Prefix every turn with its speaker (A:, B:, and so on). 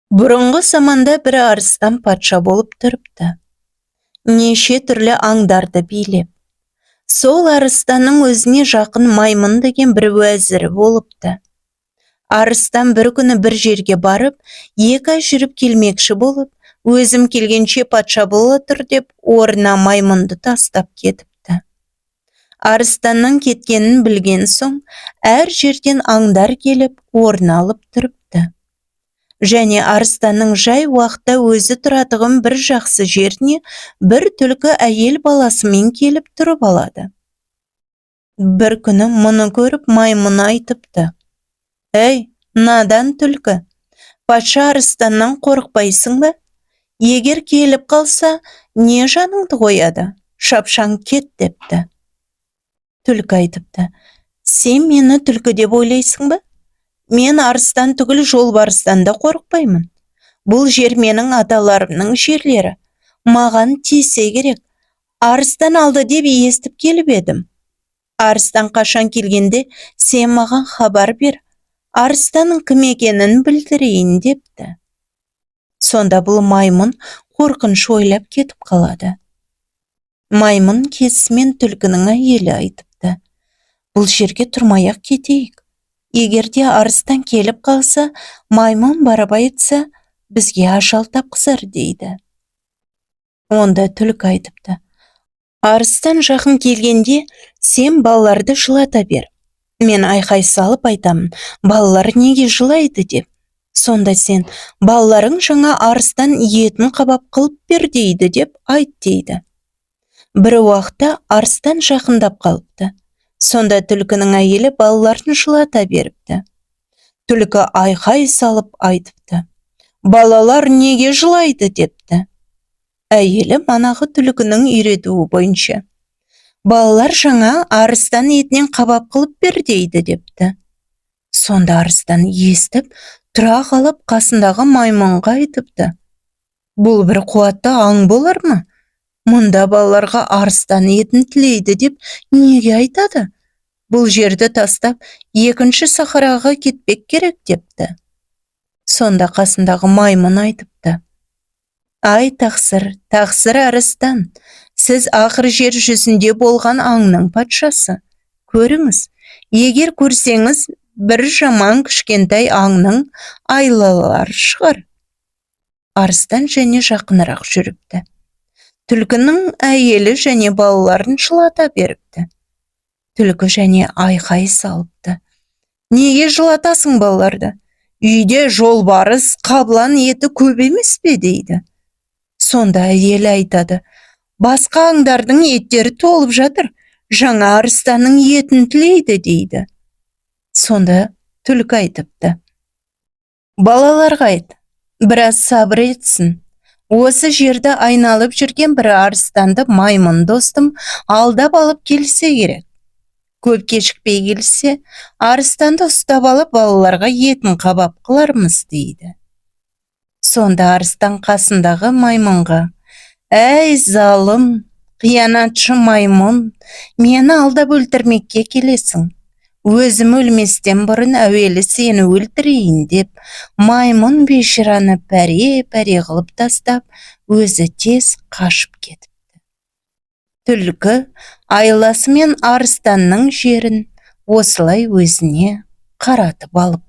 A: Бұрынғы заманда бір арыстан патша болып тұрыпты. Неше түрлі аңдарды билеп. Сол арыстанның өзіне жақын маймын деген бір уәзірі болыпты. Арыстан бір күні бір жерге барып, 2 ай жүріп келмекші болып, өзім келгенше патша бола тұр деп, орнына маймынды тастап кетіпті. Арыстанның кеткенін білген соң, әр жерден аңдар келіп, орын алып тұрыпты. Және арыстанның жай уақытта өзі тұратығын бір жақсы жеріне бір түлкі әйел баласымен келіп тұрып алады. Бір күні мұны көріп маймын айтыпты: «Әй, надан түлкі, патша арыстаннан қорықпайсың ба? Егер келіп қалса, не жаныңды қояды? Шапшаң кет» депті. Түлкі айтыпты: «Сен мені түлкі деп ойлайсың ба? Мен арыстан түгіл жолбарыстан да қорықпаймын. Бұл жер менің аталарымның жерлері. Маған тисе керек. Арыстан алды деп естіп келіп едім. Арыстан қашан келгенде сен маған хабар бер. Арыстанның кім екенін білдірейін» депті. Сонда бұл маймын қорқыныш ойлап кетіп қалады. Маймын кетісімен түлкінің әйелі айтыпты: «Бұл жерге тұрмай-ақ кетейік. Егерде арыстан келіп қалса, маймын барып айтса, бізге ажал тапқызар» дейді. Онда түлкі айтыпты: «Арыстан жақын келгенде сен балаларды жылата бер. Мен айқай салып айтамын, балалар неге жылайды деп. Сонда сен балаларың жаңа арыстан етін қабап қылып бер дейді деп айт» дейді. Бір уақытта арыстан жақындап қалыпты. Сонда түлкінің әйелі балаларын жылата беріпті. Түлкі айқай салып айтыпты: «Балалар неге жылайды?» депті. Әйелі манағы түлкінің үйретуі бойынша: «Балалар жаңа арыстан етінен қабап қылып бер дейді» депті. Сонда арыстан естіп, тұра қалып қасындағы маймынға айтыпты: «Бұл бір қуатты аң болар ма? Мұнда балаларға арыстан етін тілейді деп неге айтады? Бұл жерді тастап, екінші сахараға кетпек керек» депті. Сонда қасындағы маймын айтыпты: «Ай тақсыр, тақсыр арыстан, сіз ақыр жер жүзінде болған аңның патшасы. Көріңіз, егер көрсеңіз, бір жаман кішкентай аңның айлалары шығар». Арыстан және жақынырақ жүріпті. Түлкінің әйелі және балаларын жылата беріпті. Түлкі және айқай салыпты: «Неге жылатасың балаларды? Үйде жолбарыс, қабылан еті көп емес пе?» дейді. Сонда әйелі айтады: «Басқа аңдардың еттері толып жатыр, жаңа арыстанның етін тілейді» дейді. Сонда түлкі айтыпты: «Балаларға айт, біраз сабыр етсін. Осы жерді айналып жүрген бір арыстанды маймын достым алдап алып келсе керек. Көп кешікпей келсе, арыстанды ұстап алып балаларға етін қабап қылармыз» дейді. Сонда арыстан қасындағы маймынға: «Әй залым, қиянатшы маймын, мені алдап өлтірмекке келесің. Өзім өлместен бұрын әуелі сені өлтірейін» деп, маймын бейшараны пәре-пәре қылып тастап, өзі тез қашып кетіпті. Түлкі айласы мен арыстанның жерін осылай өзіне қаратып алып